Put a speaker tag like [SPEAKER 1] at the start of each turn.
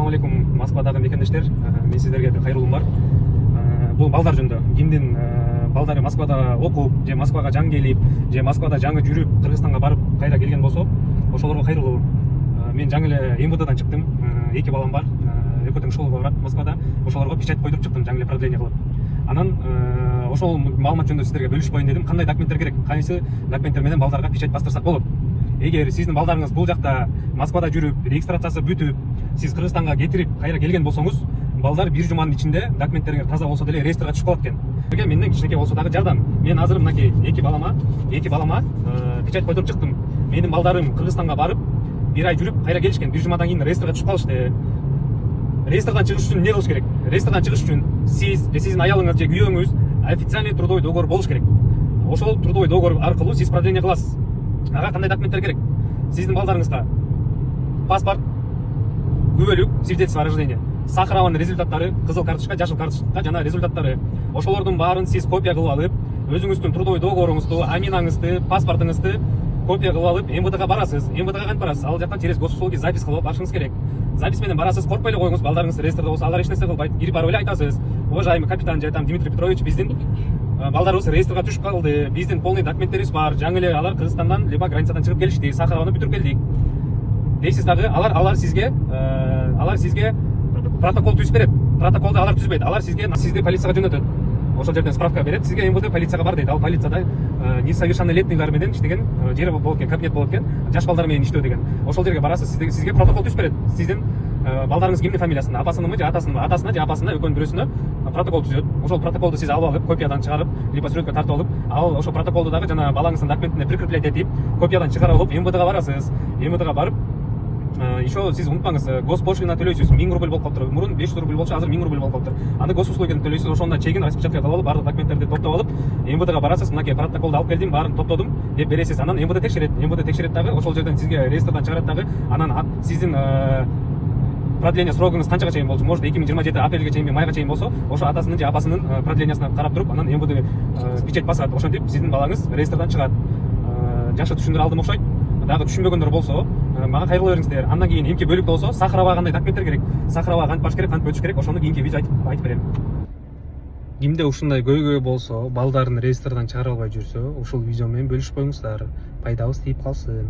[SPEAKER 1] Ассаламу алейкум, Москвадагы мекендештер. Мен сиздерге бир кайрылуум бар. Бул балдар жөнүндө. Кимдин балдары Москвада окуп, же Москвага жаңы келип, же Москвада жаңы жүрүп, Кыргызстанга барып кайра келген болсо, ошолорго кайрылуу. Мен жаңы эле МВДдан чыктым. 2 балам бар. Экөөтөң школага барат Москвада. Ошолорго печать койдуруп чыктым, жаңы эле продление кылып. Анан ошол маалымат жөнүндө сиздерге бөлүшпөйүн дедим. Кандай документтер керек? Кайсы документтер менен балдарга печать бастырсак болот? Эгер сиздин балдарыңыз бул жакта Москвада жүрүп, регистрациясы бүтүп, сиз Кыргызстанга кетирип, кайра келген болсоңуз, балдар бир жуманын ичинде документтериңер таза болсо деле реестрге түшүп калат экен. Менден кичинекей болсо дагы жардам. Мен азыр мынакей 2 балама печать койдуруп чыктым. Менин балдарым Кыргызстанга барып, 1 ай жүрүп, кайра келишкен. Бир жумадан кийин реестрге түшүп калышты. Реестрден чыгыш үчүн эмне кылыш керек? Реестрден чыгыш үчүн сиз же сиздин аялыңыз же күйөөңүз официальный трудовой договор болуш керек. Ошол трудовой договор аркылуу сиз продление кыласыз. Ага кандай документтер керек? Сиздин балдарыңызга паспорт, күбөлүк, свидетельство о рождении, сахарованын результаттары, кызыл карточка, жашыл карточка жана результаттары. Ошолордун баарын сиз копия кылып алып, өзүңүздүн трудовой договоруңузду, аминаңызды, паспортуңузду копия кылып алып, МВДга барасыз. МВДга кантип барасыз? Ал жактан через госуслуги запись кылып барышыңыз керек. Запись менен барасыз, коркпой эле коюңуз, балдарыңыз реестрде болсо, алар эч нерсе кылбайт. Кирип барып эле айтасыз: "Уважаемый капитан же там Дмитрий Петрович, биздин балдарыбыз реестрге түшүп калды. Биздин полный документтерибиз бар. Жаңы эле алар Кыргызстандан либо границадан чыгып келишти. Сахарованы бүтүрүп келдик." Дейсиз дагы, алар сизге протокол түзүп берет. Протоколду алар түзбөйт. Алар сизди полицияга жөнөтөт. Ошол жерден справка берет. Сизге МВД полицияга бар дейт. Ал полицияда несовершеннолетнийлер менен иштеген жери болот экен, кабинет болот экен. Жаш балдар менен иштөө деген. Ошол жерге барасыз, сизге протокол түзүп берет. Сиздин балдарыңыз кимдин фамилиясына, апасынымы же атасына же апасына экөөнүн бирөөсүнө протокол түзөт. Ошол протоколду сиз алып копиядан чыгарып, либо сүрөткө тартып алып, ал ошол протоколду дагы жана балаңыздын документине прикреплять этип, копиядан чыгарып алып, МВДга барасыз. МВДга барып, еще сиз унутпаңыз, госпошлина төлөйсүз. 1000 рубль болуп калыптыр. Мурун 500 рубль болчу, азыр 1000 рубль болуп калыптыр. Аны госуслугиден төлөйсүз. Ошондо чегин распечатка кылып алып, баардык документтерди топтоп алып, МВДга барасыз. Мынакей протоколду алып келдим, баарын топтодум деп бересиз. Анан МВД текшерет дагы, ошол жерден сизге реестрден чыгарат дагы. Анан сиздин продление срогуңуз канчага чейин болчу? Может 2027 апрелге чейинби, майга чейин болсо, ошо атасынын же апасынын продлениясына карап туруп, анан МВД печать басат. Ошентип сиздин балаңыз реестрден чыгат. Жакшы түшүндүрө алдым окшойт. Дагы түшүнбөгөндөр болсо, мага кайрыла бериңиздер. Андан кийин эмки бөлүктө болсо, Сахаровага кандай документтер керек? Сахаровага кантип барыш керек, кантип өтүш керек? Ошону кийинки видео айтып берем. Кимде ушундай көйгөй болсо, балдарын реестрден чыгара албай жүрсө, ушул видео менен бөлүшүп коюңуздар. Пайдабыз тийип калсын.